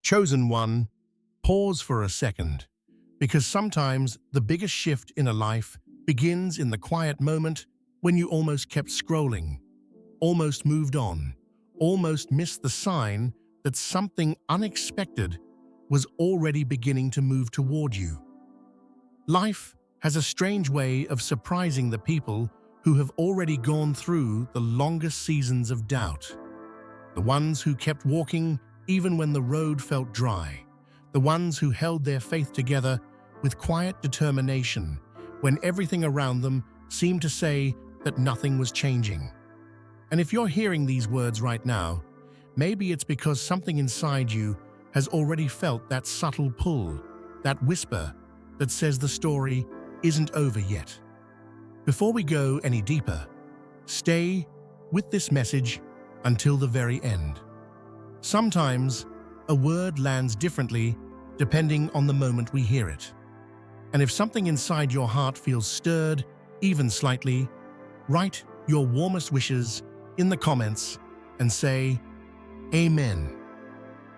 Chosen one, pause for a second, because sometimes the biggest shift in a life begins in the quiet moment when you almost kept scrolling, almost moved on, almost missed the sign that something unexpected was already beginning to move toward you. Life has a strange way of surprising the people who have already gone through the longest seasons of doubt. The ones who kept walking even when the road felt dry. The ones who held their faith together with quiet determination when everything around them seemed to say that nothing was changing. And if you're hearing these words right now, maybe it's because something inside you has already felt that subtle pull, that whisper that says the story isn't over yet. Before we go any deeper, stay with this message until the very end. Sometimes a word lands differently depending on the moment we hear it. And if something inside your heart feels stirred, even slightly, write your warmest wishes in the comments and say, Amen.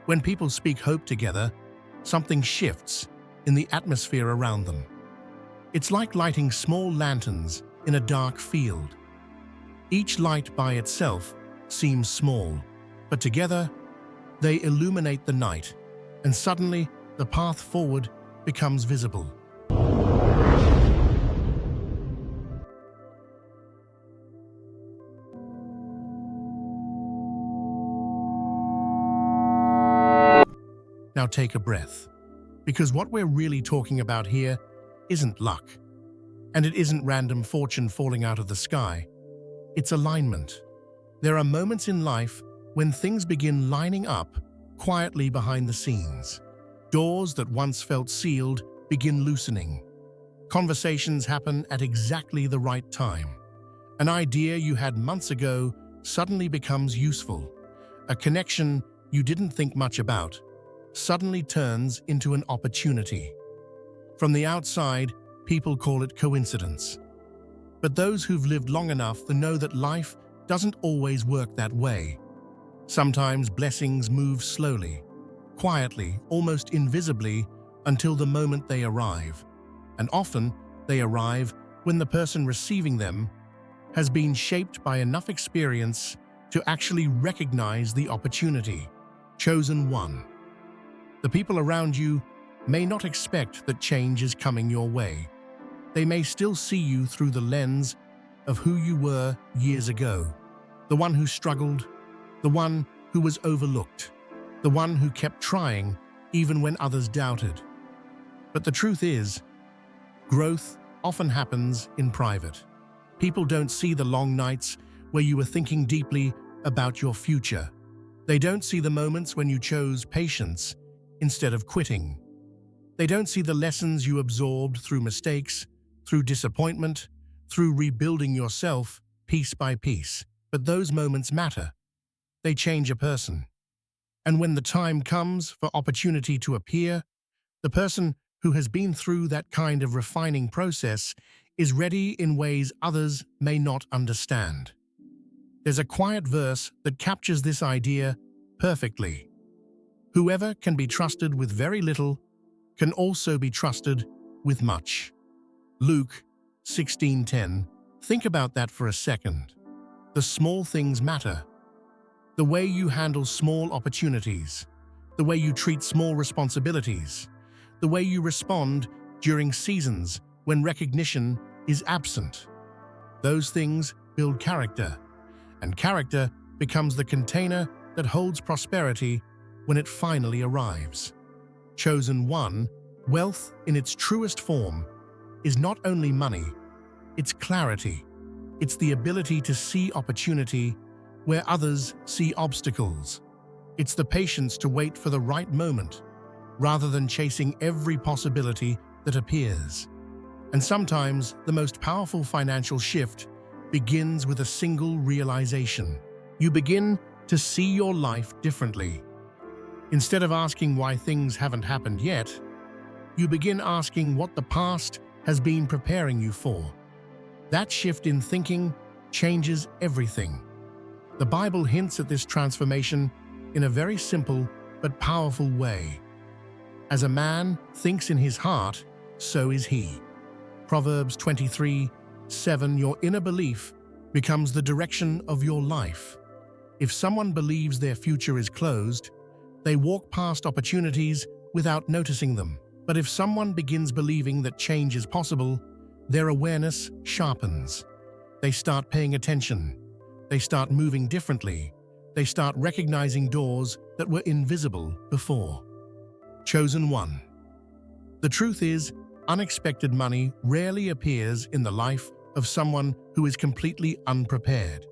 When people speak hope together, something shifts in the atmosphere around them. It's like lighting small lanterns in a dark field. Each light by itself seems small, but together they illuminate the night, and suddenly the path forward becomes visible. Now take a breath, because what we're really talking about here isn't luck, and it isn't random fortune falling out of the sky. It's alignment. There are moments in life when things begin lining up quietly behind the scenes. Doors that once felt sealed begin loosening. Conversations happen at exactly the right time. An idea you had months ago suddenly becomes useful. A connection you didn't think much about suddenly turns into an opportunity. From the outside, people call it coincidence. But those who've lived long enough to know that life doesn't always work that way. Sometimes blessings move slowly, quietly, almost invisibly, until the moment they arrive. And often, they arrive when the person receiving them has been shaped by enough experience to actually recognize the opportunity. Chosen one. The people around you may not expect that change is coming your way. They may still see you through the lens of who you were years ago. The one who struggled, the one who was overlooked, the one who kept trying even when others doubted. But the truth is, growth often happens in private. People don't see the long nights where you were thinking deeply about your future. They don't see the moments when you chose patience instead of quitting. They don't see the lessons you absorbed through mistakes, through disappointment, through rebuilding yourself piece by piece. But those moments matter. They change a person. And when the time comes for opportunity to appear, the person who has been through that kind of refining process is ready in ways others may not understand. There's a quiet verse that captures this idea perfectly. Whoever can be trusted with very little can also be trusted with much. Luke 16:10. Think about that for a second. The small things matter. The way you handle small opportunities, the way you treat small responsibilities, the way you respond during seasons when recognition is absent. Those things build character, and character becomes the container that holds prosperity when it finally arrives. Chosen one, wealth in its truest form is not only money, it's clarity. It's the ability to see opportunity where others see obstacles. It's the patience to wait for the right moment, rather than chasing every possibility that appears. And sometimes the most powerful financial shift begins with a single realization. You begin to see your life differently. Instead of asking why things haven't happened yet, you begin asking what the past has been preparing you for. That shift in thinking changes everything. The Bible hints at this transformation in a very simple but powerful way. As a man thinks in his heart, so is he. Proverbs 23:7. Your inner belief becomes the direction of your life. If someone believes their future is closed, they walk past opportunities without noticing them. But if someone begins believing that change is possible, their awareness sharpens. They start paying attention. They start moving differently. They start recognizing doors that were invisible before. Chosen one. The truth is, unexpected money rarely appears in the life of someone who is completely unprepared,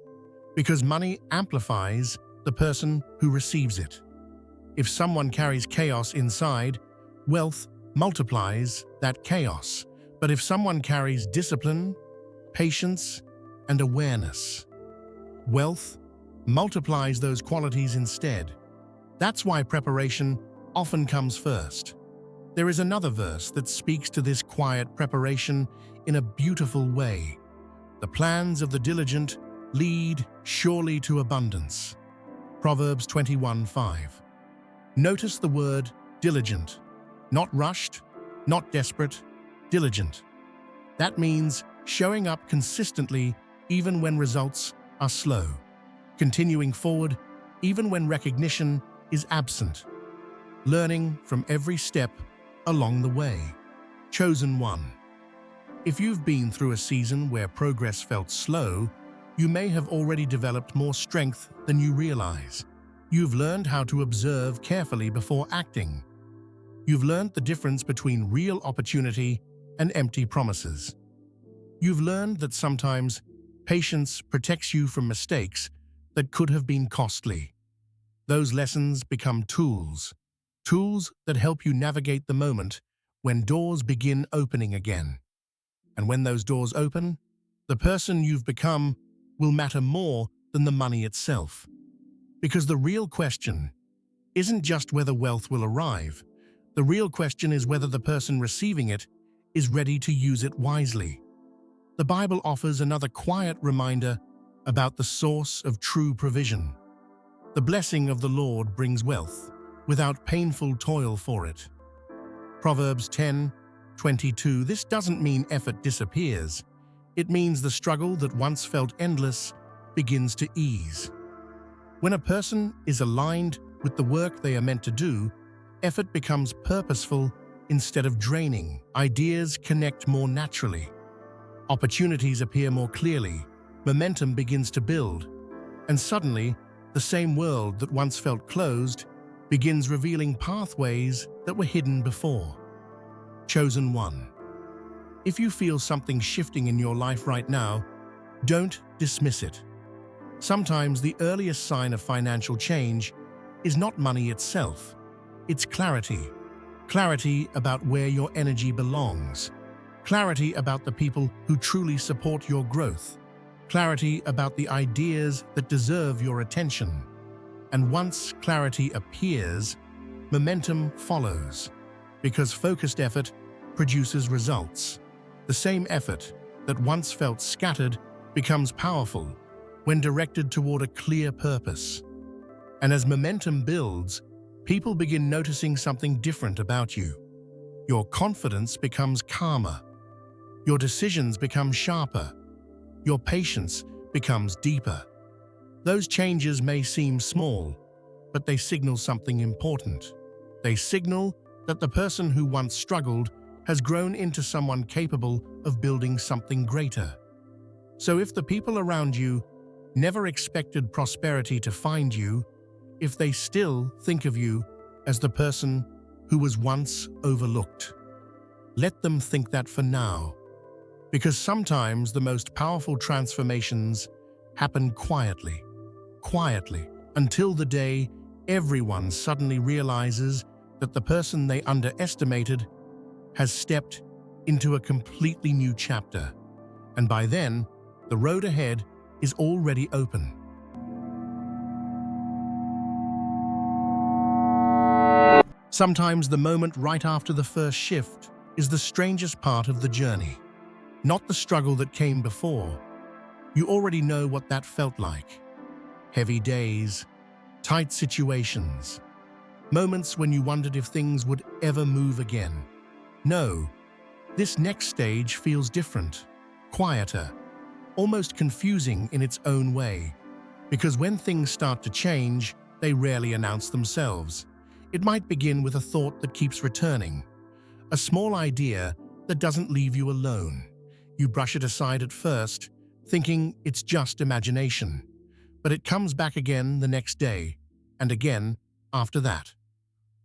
because money amplifies the person who receives it. If someone carries chaos inside, wealth multiplies that chaos. But if someone carries discipline, patience, and awareness, wealth multiplies those qualities instead. That's why preparation often comes first. There is another verse that speaks to this quiet preparation in a beautiful way. The plans of the diligent lead surely to abundance. Proverbs 21:5. Notice the word diligent. Not rushed, not desperate, diligent. That means showing up consistently even when results are slow. Continuing forward even when recognition is absent. Learning from every step along the way. Chosen one. If you've been through a season where progress felt slow, you may have already developed more strength than you realize. You've learned how to observe carefully before acting. You've learned the difference between real opportunity and empty promises. You've learned that sometimes patience protects you from mistakes that could have been costly. Those lessons become tools that help you navigate the moment when doors begin opening again. And when those doors open, the person you've become will matter more than the money itself. Because the real question isn't just whether wealth will arrive. The real question is whether the person receiving it is ready to use it wisely. The Bible offers another quiet reminder about the source of true provision. The blessing of the Lord brings wealth without painful toil for it. Proverbs 10:22. This doesn't mean effort disappears. It means the struggle that once felt endless begins to ease. When a person is aligned with the work they are meant to do, effort becomes purposeful instead of draining. Ideas connect more naturally. Opportunities appear more clearly. Momentum begins to build. And suddenly, the same world that once felt closed begins revealing pathways that were hidden before. Chosen one. If you feel something shifting in your life right now, don't dismiss it. Sometimes the earliest sign of financial change is not money itself. It's clarity. Clarity about where your energy belongs. Clarity about the people who truly support your growth. Clarity about the ideas that deserve your attention. And once clarity appears, momentum follows, because focused effort produces results. The same effort that once felt scattered becomes powerful when directed toward a clear purpose. And as momentum builds, people begin noticing something different about you. Your confidence becomes calmer. Your decisions become sharper. Your patience becomes deeper. Those changes may seem small, but they signal something important. They signal that the person who once struggled has grown into someone capable of building something greater. So if the people around you never expected prosperity to find you, if they still think of you as the person who was once overlooked, let them think that for now. Because sometimes the most powerful transformations happen quietly, until the day everyone suddenly realizes that the person they underestimated has stepped into a completely new chapter. And by then, the road ahead is already open. Sometimes the moment right after the first shift is the strangest part of the journey. Not the struggle that came before. You already know what that felt like. Heavy days, tight situations, Moments when you wondered if things would ever move again. No, this next stage feels different, quieter, almost confusing in its own way. Because when things start to change, they rarely announce themselves. It might begin with a thought that keeps returning, a small idea that doesn't leave you alone. You brush it aside at first, thinking it's just imagination. But it comes back again the next day, and again after that.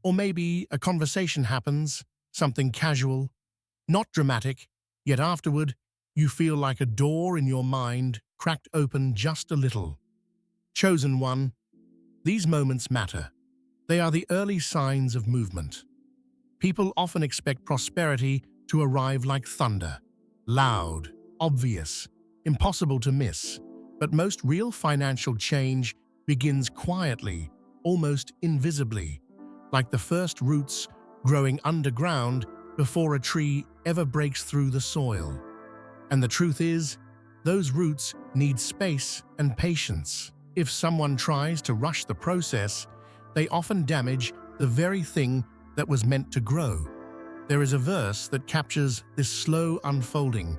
Or maybe a conversation happens, something casual, not dramatic, yet afterward, you feel like a door in your mind cracked open just a little. Chosen one, these moments matter. They are the early signs of movement. People often expect prosperity to arrive like thunder, loud, obvious, impossible to miss. But most real financial change begins quietly, almost invisibly, like the first roots growing underground before a tree ever breaks through the soil. And the truth is, those roots need space and patience. If someone tries to rush the process, they often damage the very thing that was meant to grow. There is a verse that captures this slow unfolding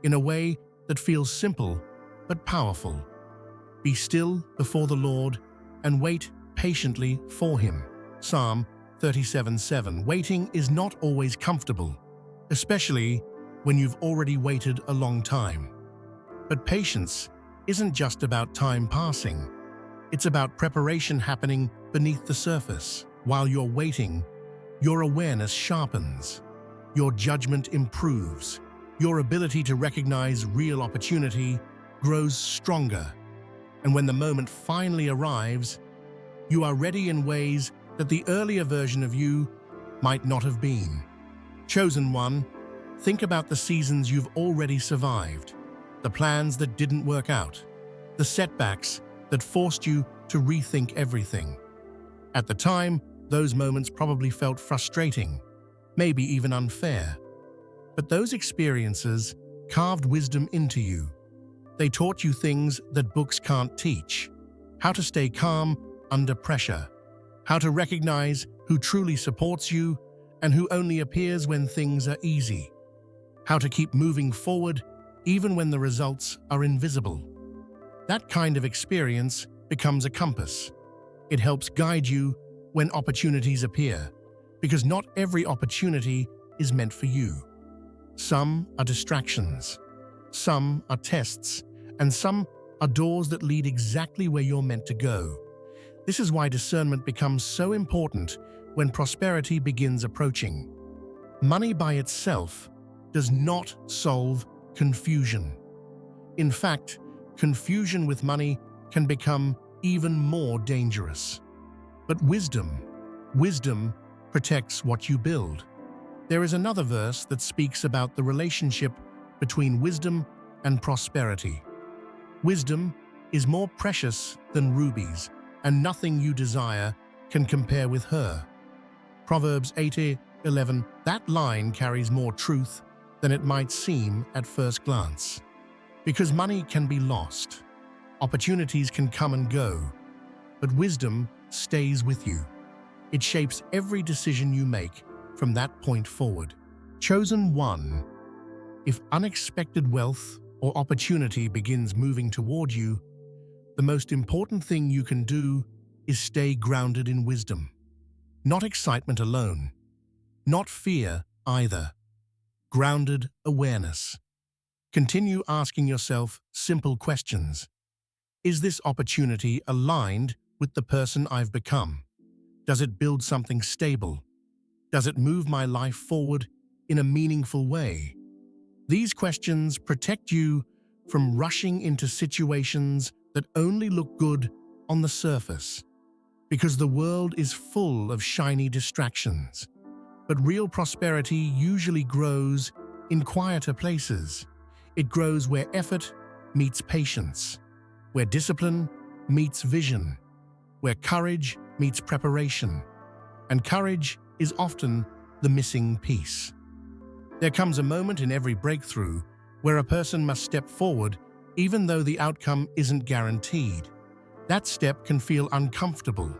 in a way that feels simple but powerful. Be still before the Lord and wait patiently for Him. Psalm 37:7. Waiting is not always comfortable, especially when you've already waited a long time. But patience isn't just about time passing. It's about preparation happening beneath the surface. While you're waiting, your awareness sharpens, your judgment improves, your ability to recognize real opportunity grows stronger. And when the moment finally arrives, you are ready in ways that the earlier version of you might not have been. Chosen one, think about the seasons you've already survived, the plans that didn't work out, the setbacks that forced you to rethink everything. At the time, those moments probably felt frustrating, maybe even unfair. But those experiences carved wisdom into you. They taught you things that books can't teach: how to stay calm under pressure, how to recognize who truly supports you and who only appears when things are easy, how to keep moving forward even when the results are invisible. That kind of experience becomes a compass. It helps guide you when opportunities appear, because not every opportunity is meant for you. Some are distractions, some are tests, and some are doors that lead exactly where you're meant to go. This is why discernment becomes so important when prosperity begins approaching. Money by itself does not solve confusion. In fact, confusion with money can become even more dangerous. But wisdom protects what you build. There is another verse that speaks about the relationship between wisdom and prosperity. Wisdom is more precious than rubies, and nothing you desire can compare with her. Proverbs 8:11. That line carries more truth than it might seem at first glance. Because money can be lost, opportunities can come and go, but wisdom stays with you. It shapes every decision you make from that point forward. Chosen one, if unexpected wealth or opportunity begins moving toward you, the most important thing you can do is stay grounded in wisdom. Not excitement alone, not fear either. Grounded awareness. Continue asking yourself simple questions. Is this opportunity aligned with the person I've become? Does it build something stable? Does it move my life forward in a meaningful way? These questions protect you from rushing into situations that only look good on the surface, because the world is full of shiny distractions. But real prosperity usually grows in quieter places. It grows where effort meets patience, where discipline meets vision, where courage meets preparation. And courage is often the missing piece. There comes a moment in every breakthrough where a person must step forward even though the outcome isn't guaranteed. That step can feel uncomfortable,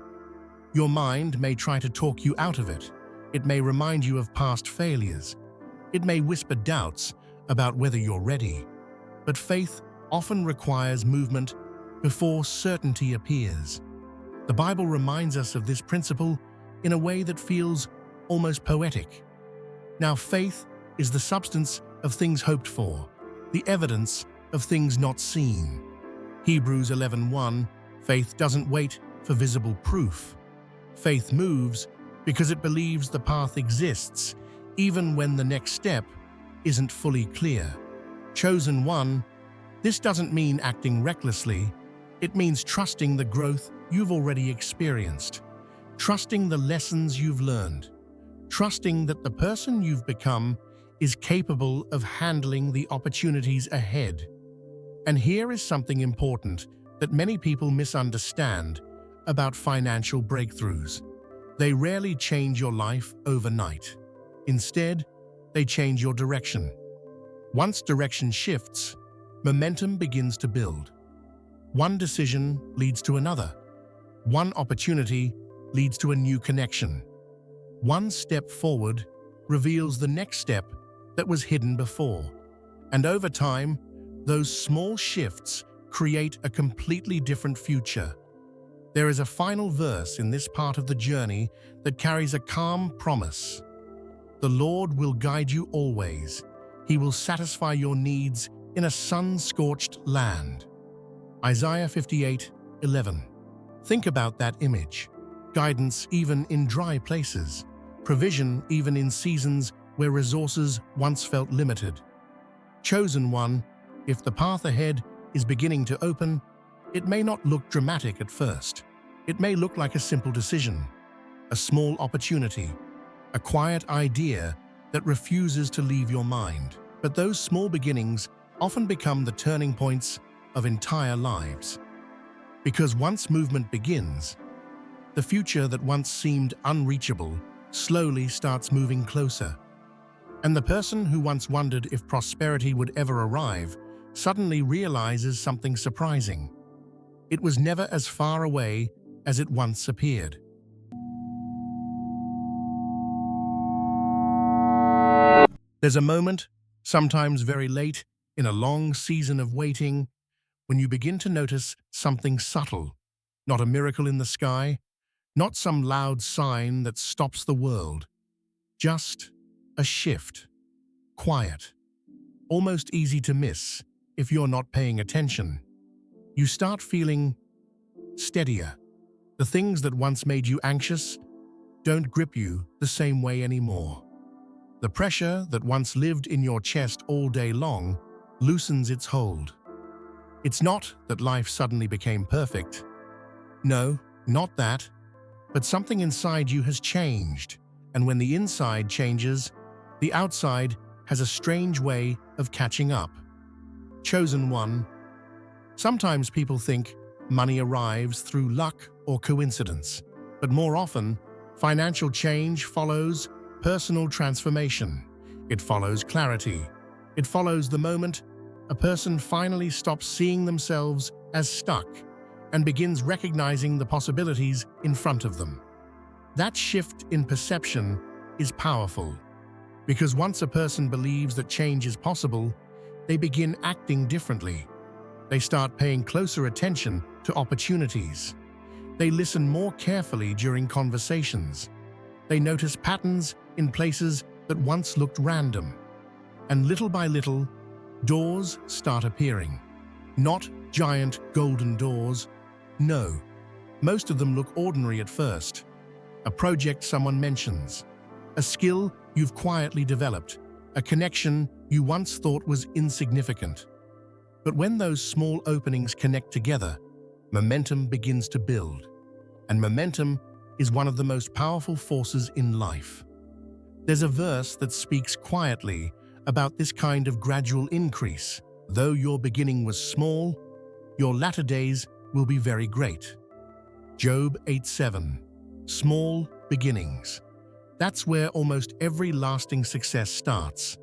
Your mind may try to talk you out of it. It may remind you of past failures. It may whisper doubts about whether you're ready. But faith often requires movement before certainty appears. The Bible reminds us of this principle in a way that feels almost poetic. Now, faith is the substance of things hoped for, the evidence of things not seen. Hebrews 11:1, faith doesn't wait for visible proof. Faith moves because it believes the path exists, even when the next step isn't fully clear. Chosen one, this doesn't mean acting recklessly. It means trusting the growth you've already experienced, trusting the lessons you've learned, trusting that the person you've become is capable of handling the opportunities ahead. And here is something important that many people misunderstand about financial breakthroughs. They rarely change your life overnight. Instead, they change your direction. Once direction shifts, momentum begins to build. One decision leads to another. One opportunity leads to a new connection. One step forward reveals the next step that was hidden before. And over time, those small shifts create a completely different future. There is a final verse in this part of the journey that carries a calm promise. The Lord will guide you always. He will satisfy your needs in a sun-scorched land. Isaiah 58:11. Think about that image. Guidance even in dry places. Provision even in seasons where resources once felt limited. Chosen one, if the path ahead is beginning to open, it may not look dramatic at first. It may look like a simple decision, a small opportunity, a quiet idea that refuses to leave your mind. But those small beginnings often become the turning points of entire lives. Because once movement begins, the future that once seemed unreachable slowly starts moving closer. And the person who once wondered if prosperity would ever arrive suddenly realizes something surprising. It was never as far away as it once appeared. There's a moment, sometimes very late, in a long season of waiting, when you begin to notice something subtle, not a miracle in the sky, not some loud sign that stops the world, just a shift, quiet, almost easy to miss if you're not paying attention. You start feeling steadier. The things that once made you anxious don't grip you the same way anymore. The pressure that once lived in your chest all day long loosens its hold. It's not that life suddenly became perfect. No, not that. But something inside you has changed, and when the inside changes, the outside has a strange way of catching up. Chosen one. Sometimes people think money arrives through luck or coincidence, but more often, financial change follows personal transformation. It follows clarity. It follows the moment a person finally stops seeing themselves as stuck and begins recognizing the possibilities in front of them. That shift in perception is powerful, because once a person believes that change is possible, they begin acting differently. They start paying closer attention to opportunities. They listen more carefully during conversations. They notice patterns in places that once looked random. And little by little, doors start appearing. Not giant golden doors. No, most of them look ordinary at first. A project someone mentions, a skill you've quietly developed, a connection you once thought was insignificant. But when those small openings connect together, momentum begins to build. And momentum is one of the most powerful forces in life. There's a verse that speaks quietly about this kind of gradual increase. Though your beginning was small, your latter days will be very great. Job 8:7. Small beginnings. That's where almost every lasting success starts.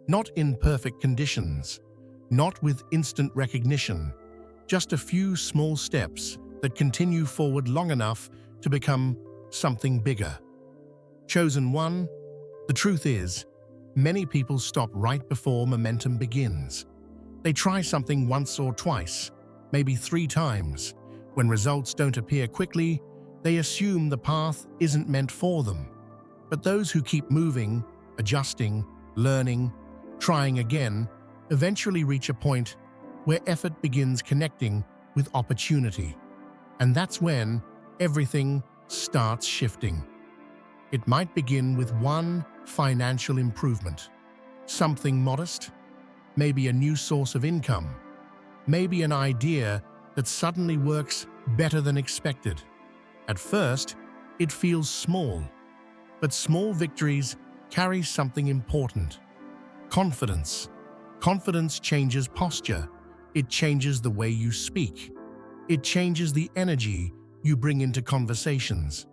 Not in perfect conditions, not with instant recognition, just a few small steps that continue forward long enough to become something bigger. Chosen one, the truth is, many people stop right before momentum begins. They try something once or twice, maybe 3 times. When results don't appear quickly, they assume the path isn't meant for them. But those who keep moving, adjusting, learning, trying again, eventually reach a point where effort begins connecting with opportunity. And that's when everything starts shifting. It might begin with one financial improvement, something modest, maybe a new source of income, maybe an idea that suddenly works better than expected. At first, it feels small, but small victories carry something important: confidence. Confidence changes posture. It changes the way you speak. It changes the energy you bring into conversations.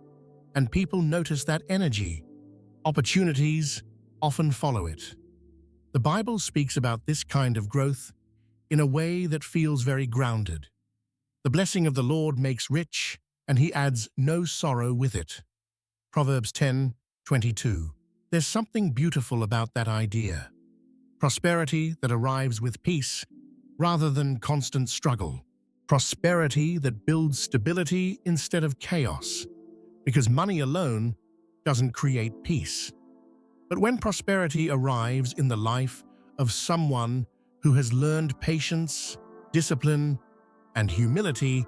And people notice that energy. Opportunities often follow it. The Bible speaks about this kind of growth in a way that feels very grounded. The blessing of the Lord makes rich, and he adds no sorrow with it. Proverbs 10:22. There's something beautiful about that idea. Prosperity that arrives with peace rather than constant struggle. Prosperity that builds stability instead of chaos. Because money alone doesn't create peace. But when prosperity arrives in the life of someone who has learned patience, discipline, and humility,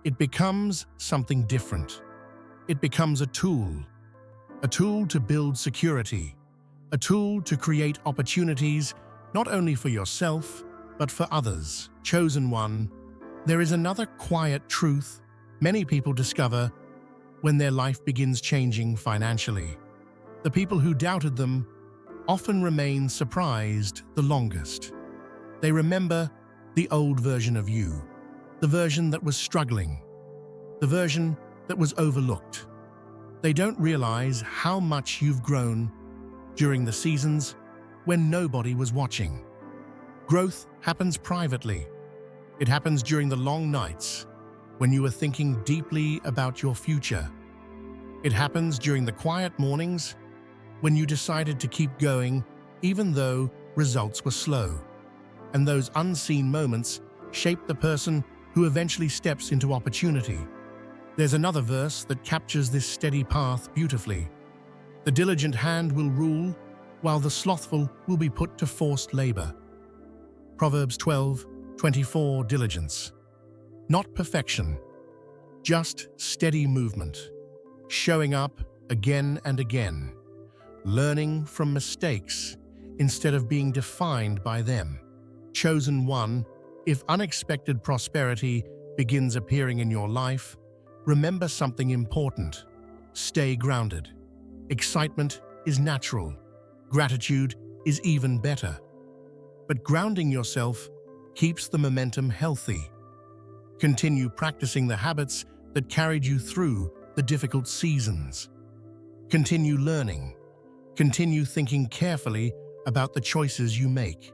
it becomes something different. It becomes a tool to build security, a tool to create opportunities not only for yourself, but for others. Chosen one, there is another quiet truth many people discover when their life begins changing financially. The people who doubted them often remain surprised the longest. They remember the old version of you, the version that was struggling, the version that was overlooked. They don't realize how much you've grown during the seasons when nobody was watching. Growth happens privately. It happens during the long nights when you are thinking deeply about your future. It happens during the quiet mornings when you decided to keep going even though results were slow. And those unseen moments shape the person who eventually steps into opportunity. There's another verse that captures this steady path beautifully. The diligent hand will rule, while the slothful will be put to forced labor. Proverbs 12:24. Diligence. Not perfection, just steady movement. Showing up again and again. Learning from mistakes instead of being defined by them. Chosen one, if unexpected prosperity begins appearing in your life, remember something important. Stay grounded. Excitement is natural. Gratitude is even better. But grounding yourself keeps the momentum healthy. Continue practicing the habits that carried you through the difficult seasons. Continue learning. Continue thinking carefully about the choices you make.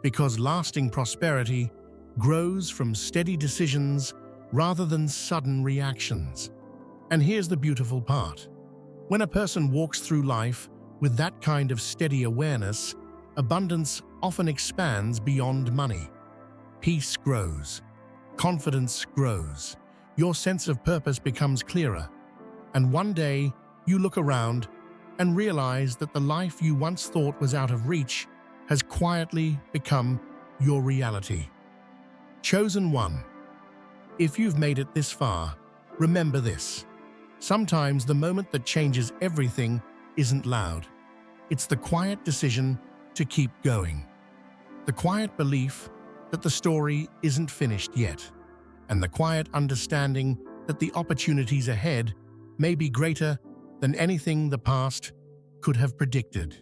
Because lasting prosperity grows from steady decisions rather than sudden reactions. And here's the beautiful part. When a person walks through life with that kind of steady awareness, abundance often expands beyond money. Peace grows. Confidence grows. Your sense of purpose becomes clearer. And one day, you look around and realize that the life you once thought was out of reach has quietly become your reality. Chosen one. If you've made it this far, remember this. Sometimes the moment that changes everything isn't loud. It's the quiet decision to keep going. The quiet belief that the story isn't finished yet. And the quiet understanding that the opportunities ahead may be greater than anything the past could have predicted.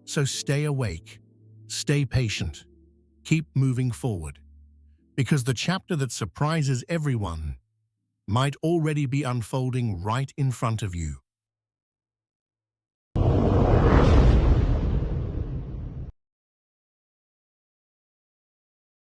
So stay awake, stay patient, keep moving forward. Because the chapter that surprises everyone might already be unfolding right in front of you.